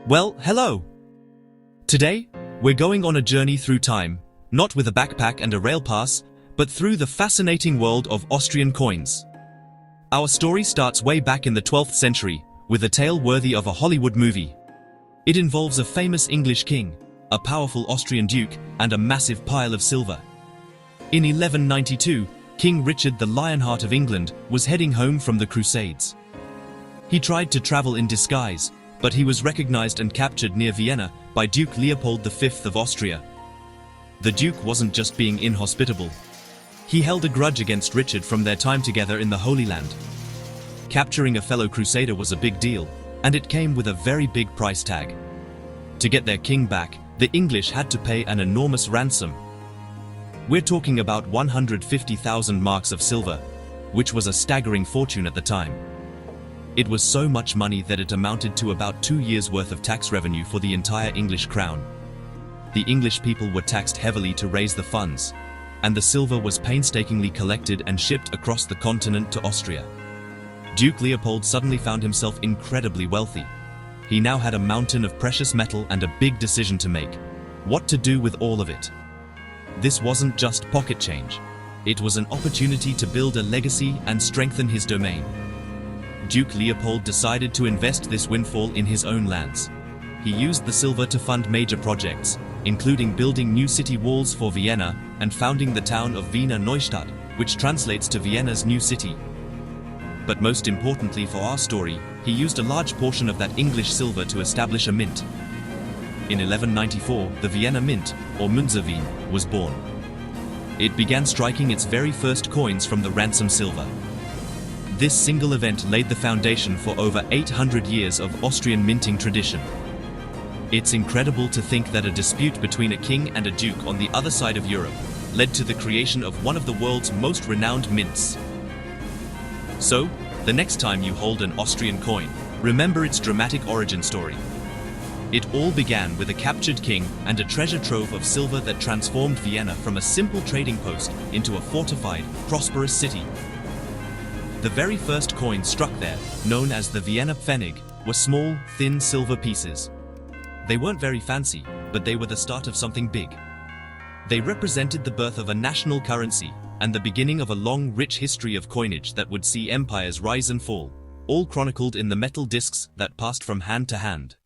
Well, hello! Today, we're going on a journey through time, not with a backpack and a rail pass, but through the fascinating world of Austrian coins. Our story starts way back in the 12th century, with a tale worthy of a Hollywood movie. It involves a famous English king, a powerful Austrian duke, and a massive pile of silver. In 1192, King Richard the Lionheart of England was heading home from the Crusades. He tried to travel in disguise, but he was recognized and captured near Vienna by Duke Leopold V of Austria. The Duke wasn't just being inhospitable. He held a grudge against Richard from their time together in the Holy Land. Capturing a fellow crusader was a big deal, and it came with a very big price tag. To get their king back, the English had to pay an enormous ransom. We're talking about 150,000 marks of silver, which was a staggering fortune at the time. It was so much money that it amounted to about 2 years' worth of tax revenue for the entire English crown. The English people were taxed heavily to raise the funds, and the silver was painstakingly collected and shipped across the continent to Austria. Duke Leopold suddenly found himself incredibly wealthy. He now had a mountain of precious metal and a big decision to make: what to do with all of it. This wasn't just pocket change. It was an opportunity to build a legacy and strengthen his domain. Duke Leopold decided to invest this windfall in his own lands. He used the silver to fund major projects, including building new city walls for Vienna and founding the town of Wiener Neustadt, which translates to Vienna's new city. But most importantly for our story, he used a large portion of that English silver to establish a mint. In 1194, the Vienna Mint, or Münze Wien, was born. It began striking its very first coins from the ransom silver. This single event laid the foundation for over 800 years of Austrian minting tradition. It's incredible to think that a dispute between a king and a duke on the other side of Europe led to the creation of one of the world's most renowned mints. So, the next time you hold an Austrian coin, remember its dramatic origin story. It all began with a captured king and a treasure trove of silver that transformed Vienna from a simple trading post into a fortified, prosperous city. The very first coins struck there, known as the Vienna Pfennig, were small, thin silver pieces. They weren't very fancy, but they were the start of something big. They represented the birth of a national currency and the beginning of a long, rich history of coinage that would see empires rise and fall, all chronicled in the metal discs that passed from hand to hand.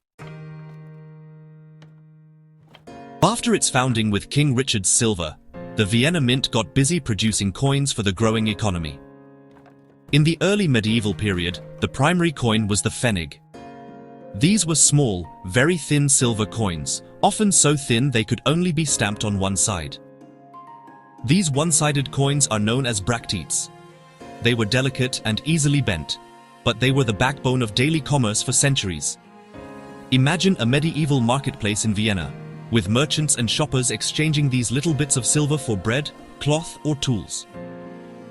After its founding with King Richard's silver, the Vienna Mint got busy producing coins for the growing economy. In the early medieval period, the primary coin was the Pfennig. These were small, very thin silver coins, often so thin they could only be stamped on one side. These one-sided coins are known as bracteates. They were delicate and easily bent, but they were the backbone of daily commerce for centuries. Imagine a medieval marketplace in Vienna, with merchants and shoppers exchanging these little bits of silver for bread, cloth, or tools.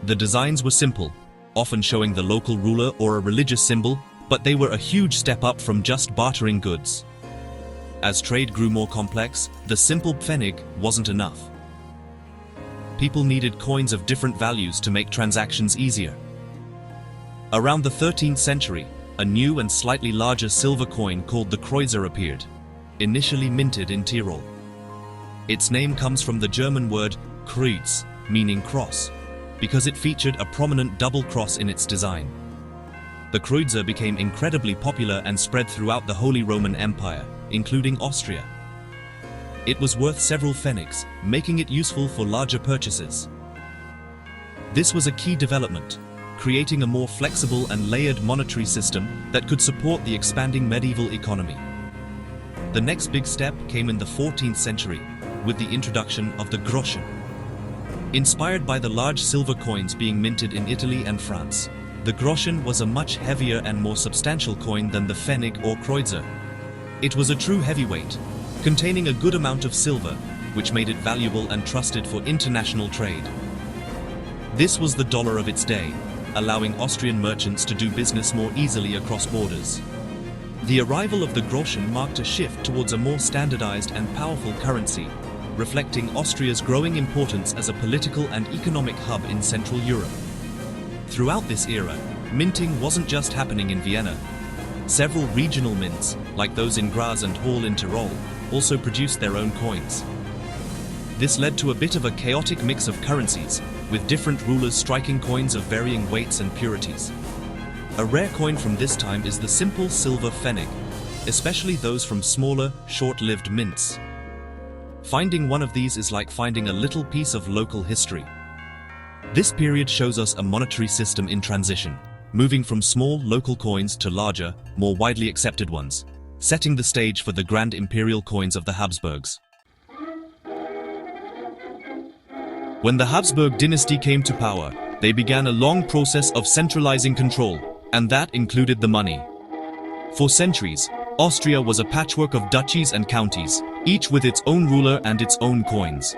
The designs were simple, often showing the local ruler or a religious symbol, but they were a huge step up from just bartering goods. As trade grew more complex, the simple Pfennig wasn't enough. People needed coins of different values to make transactions easier. Around the 13th century, a new and slightly larger silver coin called the Kreuzer appeared, initially minted in Tyrol. Its name comes from the German word Kreuz, meaning cross, because it featured a prominent double cross in its design. The Kreuzer became incredibly popular and spread throughout the Holy Roman Empire, including Austria. It was worth several pfennigs, making it useful for larger purchases. This was a key development, creating a more flexible and layered monetary system that could support the expanding medieval economy. The next big step came in the 14th century, with the introduction of the Groschen. Inspired by the large silver coins being minted in Italy and France, the Groschen was a much heavier and more substantial coin than the Pfennig or Kreuzer. It was a true heavyweight, containing a good amount of silver, which made it valuable and trusted for international trade. This was the dollar of its day, allowing Austrian merchants to do business more easily across borders. The arrival of the Groschen marked a shift towards a more standardized and powerful currency, reflecting Austria's growing importance as a political and economic hub in Central Europe. Throughout this era, minting wasn't just happening in Vienna. Several regional mints, like those in Graz and Hall in Tyrol, also produced their own coins. This led to a bit of a chaotic mix of currencies, with different rulers striking coins of varying weights and purities. A rare coin from this time is the simple silver pfennig, especially those from smaller, short-lived mints. Finding one of these is like finding a little piece of local history. This period shows us a monetary system in transition, moving from small local coins to larger, more widely accepted ones, setting the stage for the grand imperial coins of the Habsburgs. When the Habsburg dynasty came to power, they began a long process of centralizing control, and that included the money. For centuries, Austria was a patchwork of duchies and counties, each with its own ruler and its own coins.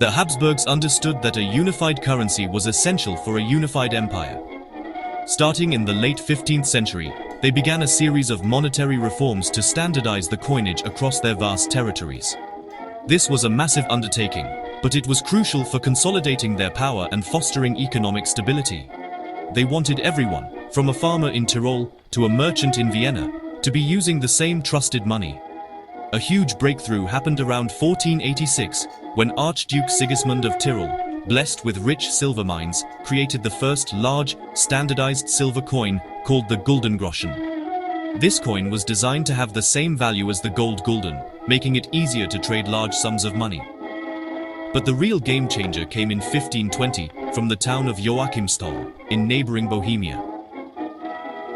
The Habsburgs understood that a unified currency was essential for a unified empire. Starting in the late 15th century, they began a series of monetary reforms to standardize the coinage across their vast territories. This was a massive undertaking, but it was crucial for consolidating their power and fostering economic stability. They wanted everyone, from a farmer in Tyrol to a merchant in Vienna, to be using the same trusted money. A huge breakthrough happened around 1486, when Archduke Sigismund of Tyrol, blessed with rich silver mines, created the first large, standardized silver coin called the Guldengroschen. This coin was designed to have the same value as the gold gulden, making it easier to trade large sums of money. But the real game changer came in 1520 from the town of Joachimsthal in neighboring Bohemia.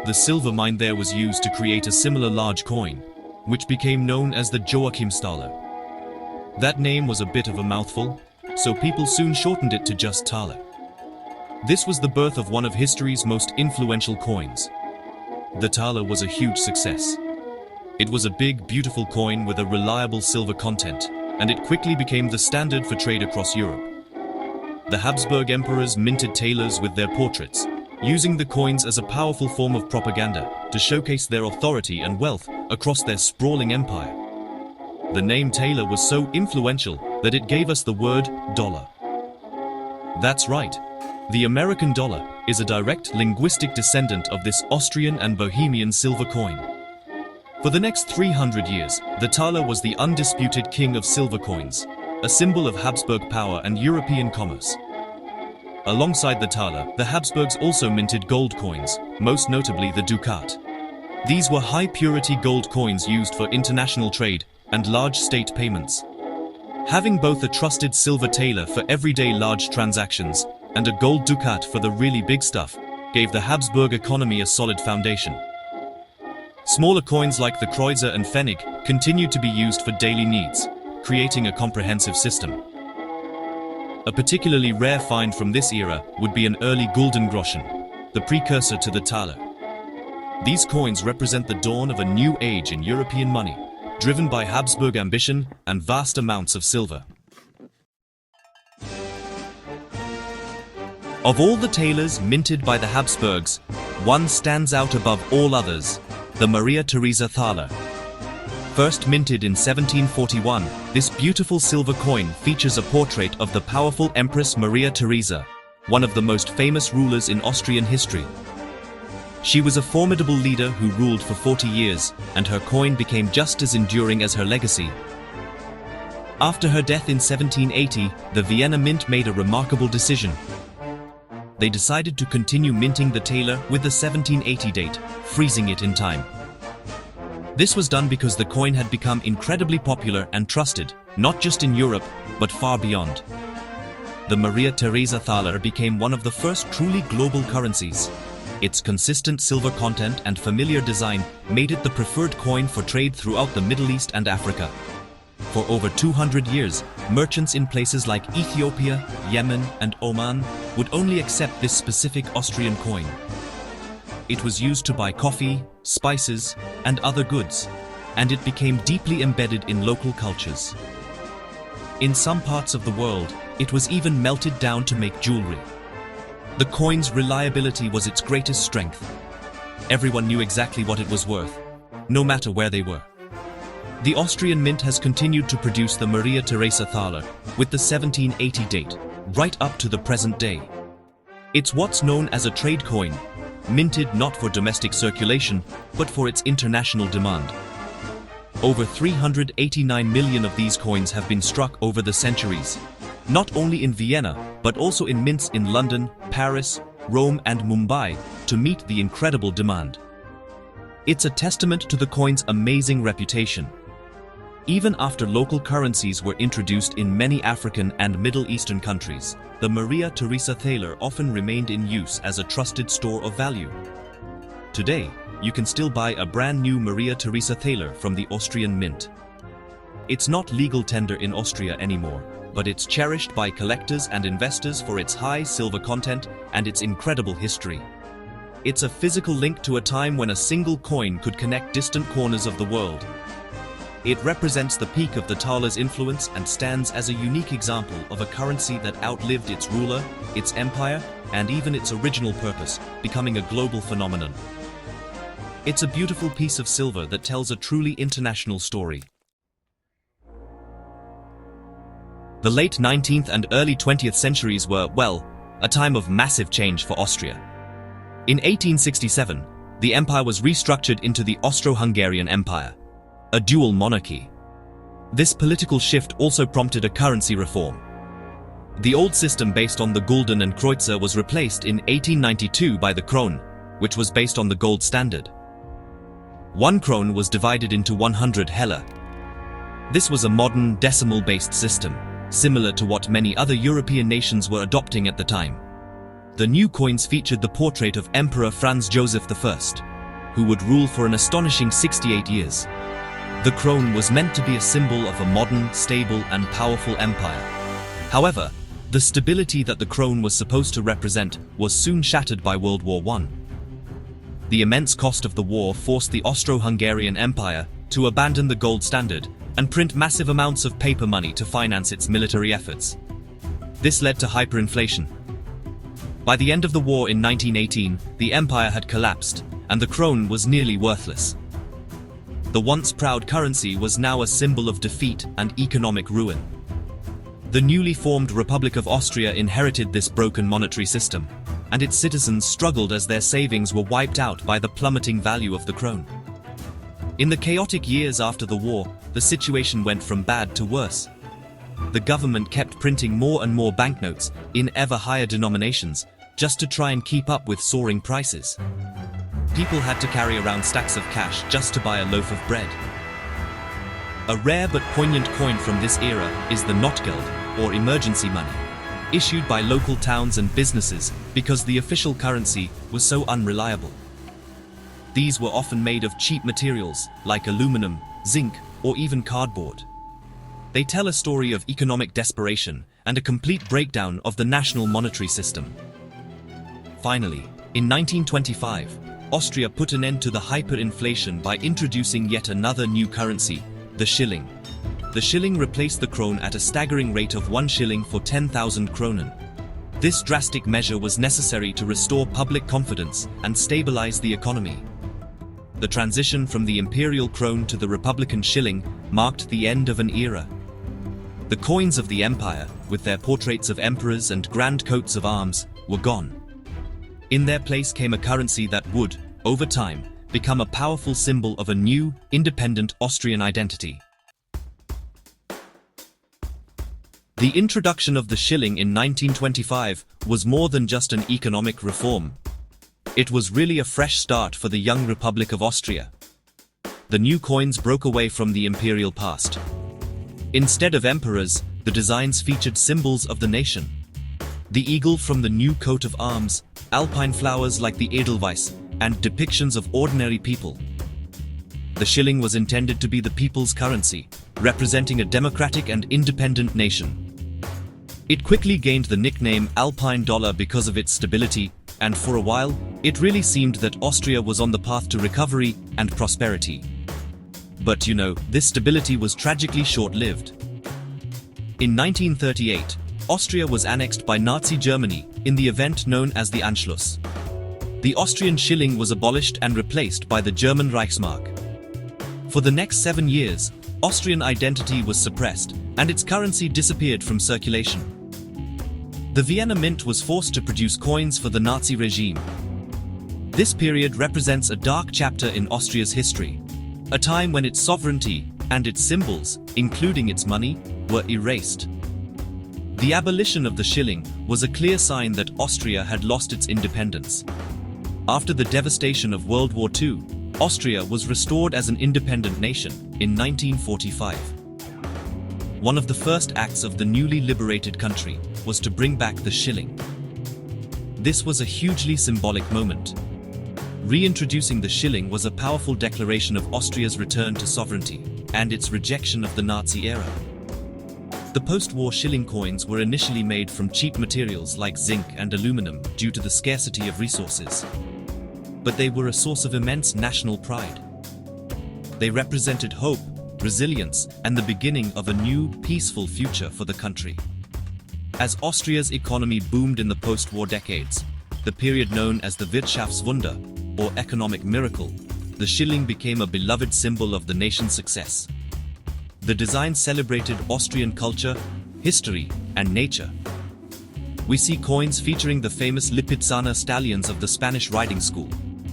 The silver mine there was used to create a similar large coin, which became known as the Joachimsthaler. That name was a bit of a mouthful, so people soon shortened it to just Thaler. This was the birth of one of history's most influential coins. The Thaler was a huge success. It was a big, beautiful coin with a reliable silver content, and it quickly became the standard for trade across Europe. The Habsburg emperors minted thalers with their portraits, using the coins as a powerful form of propaganda to showcase their authority and wealth across their sprawling empire. The name thaler was so influential that it gave us the word dollar. That's right. The American dollar is a direct linguistic descendant of this Austrian and Bohemian silver coin. For the next 300 years, the thaler was the undisputed king of silver coins, a symbol of Habsburg power and European commerce. Alongside the thaler, the Habsburgs also minted gold coins, most notably the ducat. These were high-purity gold coins used for international trade and large state payments. Having both a trusted silver thaler for everyday large transactions and a gold ducat for the really big stuff gave the Habsburg economy a solid foundation. Smaller coins like the kreuzer and pfennig continued to be used for daily needs, creating a comprehensive system. A particularly rare find from this era would be an early Guldengroschen, the precursor to the thaler. These coins represent the dawn of a new age in European money, driven by Habsburg ambition and vast amounts of silver. Of all the thalers minted by the Habsburgs, one stands out above all others: the Maria Theresa thaler. First minted in 1741, this beautiful silver coin features a portrait of the powerful Empress Maria Theresa, one of the most famous rulers in Austrian history. She was a formidable leader who ruled for 40 years, and her coin became just as enduring as her legacy. After her death in 1780, the Vienna Mint made a remarkable decision. They decided to continue minting the thaler with the 1780 date, freezing it in time. This was done because the coin had become incredibly popular and trusted, not just in Europe, but far beyond. The Maria Theresa thaler became one of the first truly global currencies. Its consistent silver content and familiar design made it the preferred coin for trade throughout the Middle East and Africa. For over 200 years, merchants in places like Ethiopia, Yemen, and Oman would only accept this specific Austrian coin. It was used to buy coffee, spices, and other goods, and it became deeply embedded in local cultures. In some parts of the world, it was even melted down to make jewelry. The coin's reliability was its greatest strength. Everyone knew exactly what it was worth, no matter where they were. The Austrian Mint has continued to produce the Maria Theresa thaler with the 1780 date, right up to the present day. It's what's known as a trade coin, minted not for domestic circulation, but for its international demand. Over 389 million of these coins have been struck over the centuries, not only in Vienna, but also in mints in London, Paris, Rome and Mumbai, to meet the incredible demand. It's a testament to the coin's amazing reputation. Even after local currencies were introduced in many African and Middle Eastern countries, the Maria Theresa thaler often remained in use as a trusted store of value. Today, you can still buy a brand new Maria Theresa thaler from the Austrian mint. It's not legal tender in Austria anymore, but it's cherished by collectors and investors for its high silver content and its incredible history. It's a physical link to a time when a single coin could connect distant corners of the world. It represents the peak of the thaler's influence and stands as a unique example of a currency that outlived its ruler, its empire, and even its original purpose, becoming a global phenomenon. It's a beautiful piece of silver that tells a truly international story. The late 19th and early 20th centuries were, well, a time of massive change for Austria. In 1867, the empire was restructured into the Austro-Hungarian Empire, a dual monarchy. This political shift also prompted a currency reform. The old system based on the Gulden and Kreuzer was replaced in 1892 by the Krone, which was based on the gold standard. 1 krone was divided into 100 heller. This was a modern decimal-based system, similar to what many other European nations were adopting at the time. The new coins featured the portrait of Emperor Franz Joseph I, who would rule for an astonishing 68 years. The krone was meant to be a symbol of a modern, stable and powerful empire. However, the stability that the krone was supposed to represent was soon shattered by World War I. The immense cost of the war forced the Austro-Hungarian Empire to abandon the gold standard and print massive amounts of paper money to finance its military efforts. This led to hyperinflation. By the end of the war in 1918, the empire had collapsed, and the krone was nearly worthless. The once proud currency was now a symbol of defeat and economic ruin. The newly formed Republic of Austria inherited this broken monetary system, and its citizens struggled as their savings were wiped out by the plummeting value of the krone. In the chaotic years after the war, the situation went from bad to worse. The government kept printing more and more banknotes in ever higher denominations just to try and keep up with soaring prices. People had to carry around stacks of cash just to buy a loaf of bread. A rare but poignant coin from this era is the Notgeld, or emergency money, issued by local towns and businesses because the official currency was so unreliable. These were often made of cheap materials like aluminum, zinc, or even cardboard. They tell a story of economic desperation and a complete breakdown of the national monetary system. Finally, in 1925, Austria put an end to the hyperinflation by introducing yet another new currency, the shilling. The shilling replaced the krone at a staggering rate of 1 shilling for 10,000 kronen. This drastic measure was necessary to restore public confidence and stabilize the economy. The transition from the imperial krone to the republican shilling marked the end of an era. The coins of the empire, with their portraits of emperors and grand coats of arms, were gone. In their place came a currency that would, over time, become a powerful symbol of a new, independent Austrian identity. The introduction of the shilling in 1925 was more than just an economic reform. It was really a fresh start for the young Republic of Austria. The new coins broke away from the imperial past. Instead of emperors, the designs featured symbols of the nation. The eagle from the new coat of arms, alpine flowers like the Edelweiss, and depictions of ordinary people. The shilling was intended to be the people's currency, representing a democratic and independent nation. It quickly gained the nickname Alpine Dollar because of its stability, and for a while, it really seemed that Austria was on the path to recovery and prosperity. But this stability was tragically short-lived. In 1938, Austria was annexed by Nazi Germany in the event known as the Anschluss. The Austrian shilling was abolished and replaced by the German Reichsmark. For the next 7 years, Austrian identity was suppressed, and its currency disappeared from circulation. The Vienna Mint was forced to produce coins for the Nazi regime. This period represents a dark chapter in Austria's history, a time when its sovereignty and its symbols, including its money, were erased. The abolition of the shilling was a clear sign that Austria had lost its independence. After the devastation of World War II, Austria was restored as an independent nation in 1945. One of the first acts of the newly liberated country was to bring back the shilling. This was a hugely symbolic moment. Reintroducing the shilling was a powerful declaration of Austria's return to sovereignty and its rejection of the Nazi era. The post-war shilling coins were initially made from cheap materials like zinc and aluminum due to the scarcity of resources. But they were a source of immense national pride. They represented hope, resilience, and the beginning of a new, peaceful future for the country. As Austria's economy boomed in the post-war decades, the period known as the Wirtschaftswunder, or economic miracle, the shilling became a beloved symbol of the nation's success. The design celebrated Austrian culture, history, and nature. We see coins featuring the famous Lipizzaner stallions of the Spanish riding school,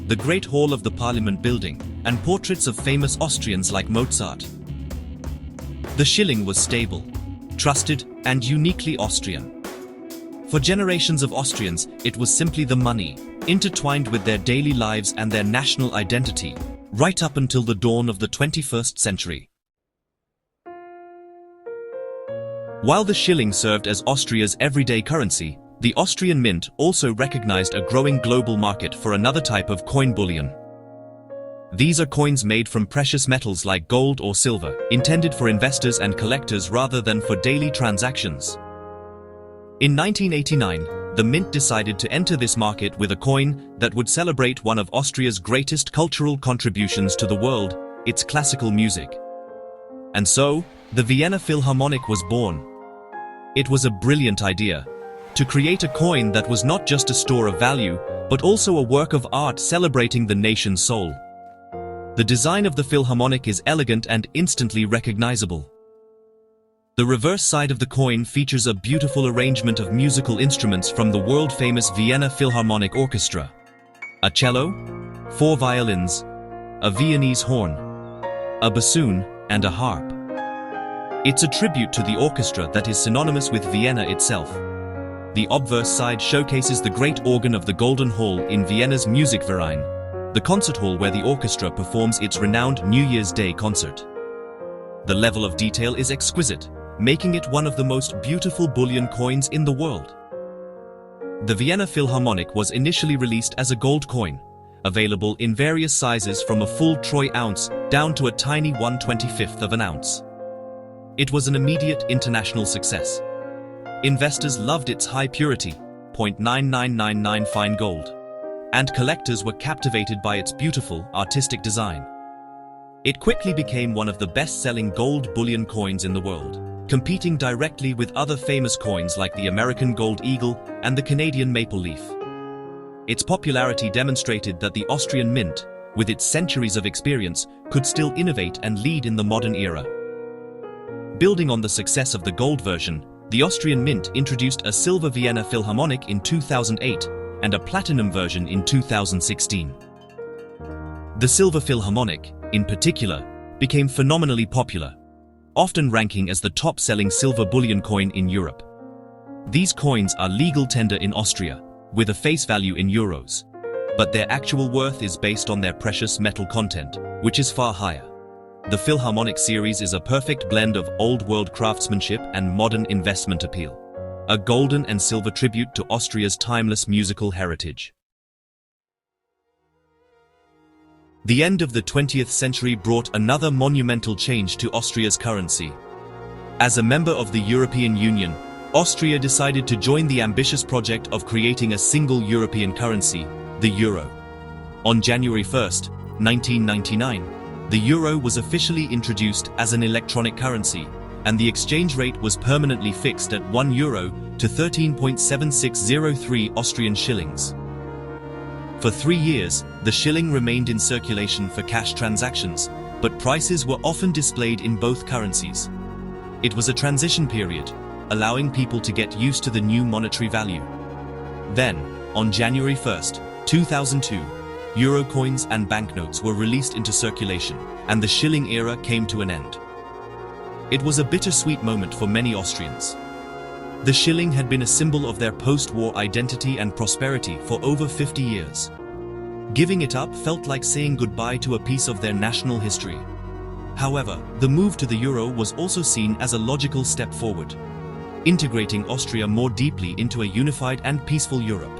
the Great Hall of the Parliament building, and portraits of famous Austrians like Mozart. The shilling was stable, trusted, and uniquely Austrian. For generations of Austrians, it was simply the money, intertwined with their daily lives and their national identity, right up until the dawn of the 21st century. While the shilling served as Austria's everyday currency, the Austrian mint also recognized a growing global market for another type of coin bullion. These are coins made from precious metals like gold or silver, intended for investors and collectors rather than for daily transactions. In 1989, the mint decided to enter this market with a coin that would celebrate one of Austria's greatest cultural contributions to the world, its classical music. And so, the Vienna Philharmonic was born. It was a brilliant idea, to create a coin that was not just a store of value, but also a work of art celebrating the nation's soul. The design of the Philharmonic is elegant and instantly recognizable. The reverse side of the coin features a beautiful arrangement of musical instruments from the world-famous Vienna Philharmonic Orchestra: a cello, 4 violins, a Viennese horn, a bassoon, and a harp. It's a tribute to the orchestra that is synonymous with Vienna itself. The obverse side showcases the great organ of the Golden Hall in Vienna's Musikverein, the concert hall where the orchestra performs its renowned New Year's Day concert. The level of detail is exquisite, making it one of the most beautiful bullion coins in the world. The Vienna Philharmonic was initially released as a gold coin, available in various sizes from a full troy ounce down to a tiny 1/25th of an ounce. It was an immediate international success. Investors loved its high purity, 0.9999 fine gold, and collectors were captivated by its beautiful, artistic design. It quickly became one of the best-selling gold bullion coins in the world, competing directly with other famous coins like the American Gold Eagle and the Canadian Maple Leaf. Its popularity demonstrated that the Austrian mint, with its centuries of experience, could still innovate and lead in the modern era. Building on the success of the gold version, the Austrian mint introduced a silver Vienna Philharmonic in 2008 and a platinum version in 2016. The silver Philharmonic, in particular, became phenomenally popular, often ranking as the top-selling silver bullion coin in Europe. These coins are legal tender in Austria, with a face value in euros, but their actual worth is based on their precious metal content, which is far higher. The Philharmonic series is a perfect blend of old-world craftsmanship and modern investment appeal, a golden and silver tribute to Austria's timeless musical heritage. The end of the 20th century brought another monumental change to Austria's currency. As a member of the European Union, Austria decided to join the ambitious project of creating a single European currency, the euro. On January 1, 1999, the euro was officially introduced as an electronic currency, and the exchange rate was permanently fixed at €1 to 13.7603 Austrian shillings. For 3 years, the shilling remained in circulation for cash transactions, but prices were often displayed in both currencies. It was a transition period, allowing people to get used to the new monetary value. Then, on January 1, 2002, euro coins and banknotes were released into circulation, and the shilling era came to an end. It was a bittersweet moment for many Austrians. The shilling had been a symbol of their post-war identity and prosperity for over 50 years. Giving it up felt like saying goodbye to a piece of their national history. However, the move to the euro was also seen as a logical step forward, integrating Austria more deeply into a unified and peaceful Europe.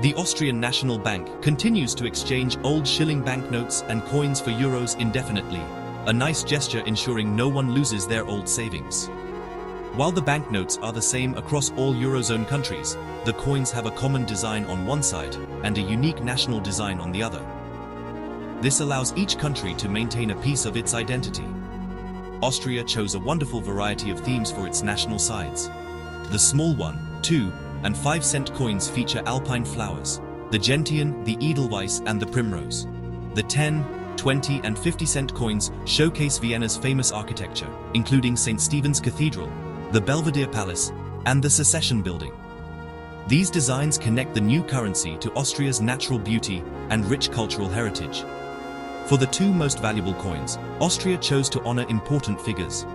The Austrian National Bank continues to exchange old shilling banknotes and coins for euros indefinitely, a nice gesture ensuring no one loses their old savings. While the banknotes are the same across all Eurozone countries, the coins have a common design on one side and a unique national design on the other. This allows each country to maintain a piece of its identity. Austria chose a wonderful variety of themes for its national sides. The small 1, 2, and 5-cent coins feature alpine flowers, the gentian, the edelweiss, and the primrose. The 10, 20, and 50-cent coins showcase Vienna's famous architecture, including St. Stephen's Cathedral, the Belvedere Palace, and the Secession Building. These designs connect the new currency to Austria's natural beauty and rich cultural heritage. For the two most valuable coins, Austria chose to honor important figures.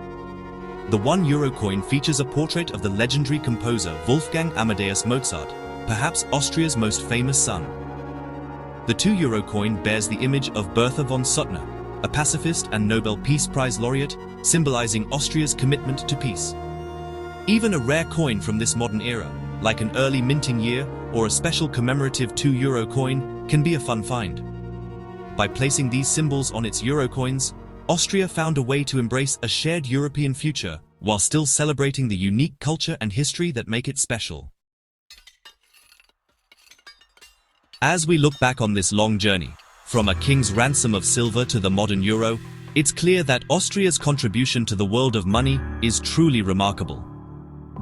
The 1 euro coin features a portrait of the legendary composer Wolfgang Amadeus Mozart, perhaps Austria's most famous son. The 2 euro coin bears the image of Bertha von Suttner, a pacifist and Nobel Peace Prize laureate, symbolizing Austria's commitment to peace. Even a rare coin from this modern era, like an early minting year or a special commemorative 2 euro coin, can be a fun find. By placing these symbols on its euro coins, Austria found a way to embrace a shared European future while still celebrating the unique culture and history that make it special. As we look back on this long journey, from a king's ransom of silver to the modern euro, it's clear that Austria's contribution to the world of money is truly remarkable.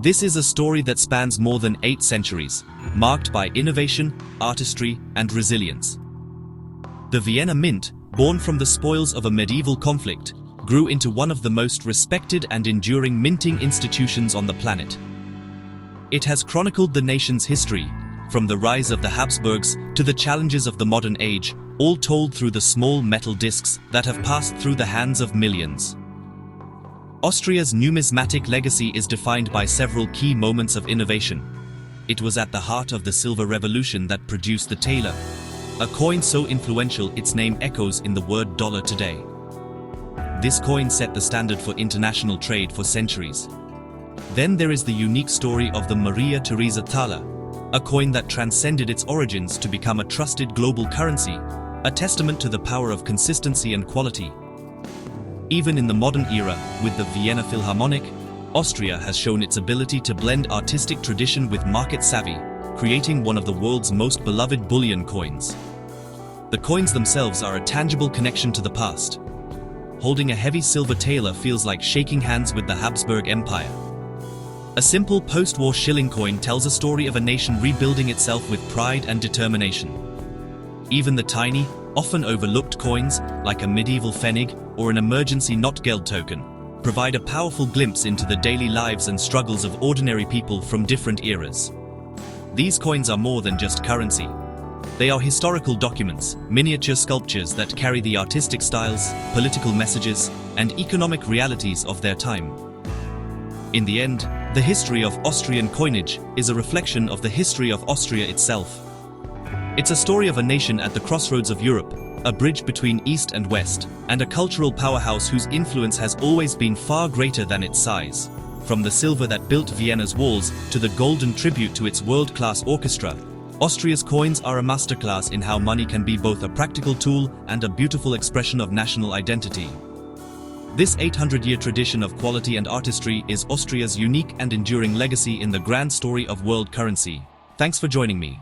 This is a story that spans more than 8 centuries, marked by innovation, artistry, and resilience. The Vienna Mint, born from the spoils of a medieval conflict, grew into one of the most respected and enduring minting institutions on the planet. It has chronicled the nation's history, from the rise of the Habsburgs to the challenges of the modern age, all told through the small metal discs that have passed through the hands of millions. Austria's numismatic legacy is defined by several key moments of innovation. It was at the heart of the Silver Revolution that produced the taler, a coin so influential its name echoes in the word dollar today. This coin set the standard for international trade for centuries. Then there is the unique story of the Maria Theresa thaler, a coin that transcended its origins to become a trusted global currency, a testament to the power of consistency and quality. Even in the modern era, with the Vienna Philharmonic, Austria has shown its ability to blend artistic tradition with market savvy, creating one of the world's most beloved bullion coins. The coins themselves are a tangible connection to the past. Holding a heavy silver taler feels like shaking hands with the Habsburg Empire. A simple post-war shilling coin tells a story of a nation rebuilding itself with pride and determination. Even the tiny, often overlooked coins, like a medieval pfennig or an emergency not-geld token, provide a powerful glimpse into the daily lives and struggles of ordinary people from different eras. These coins are more than just currency. They are historical documents, miniature sculptures that carry the artistic styles, political messages, and economic realities of their time. In the end, the history of Austrian coinage is a reflection of the history of Austria itself. It's a story of a nation at the crossroads of Europe, a bridge between East and West, and a cultural powerhouse whose influence has always been far greater than its size. From the silver that built Vienna's walls to the golden tribute to its world-class orchestra, Austria's coins are a masterclass in how money can be both a practical tool and a beautiful expression of national identity. This 800-year tradition of quality and artistry is Austria's unique and enduring legacy in the grand story of world currency. Thanks for joining me.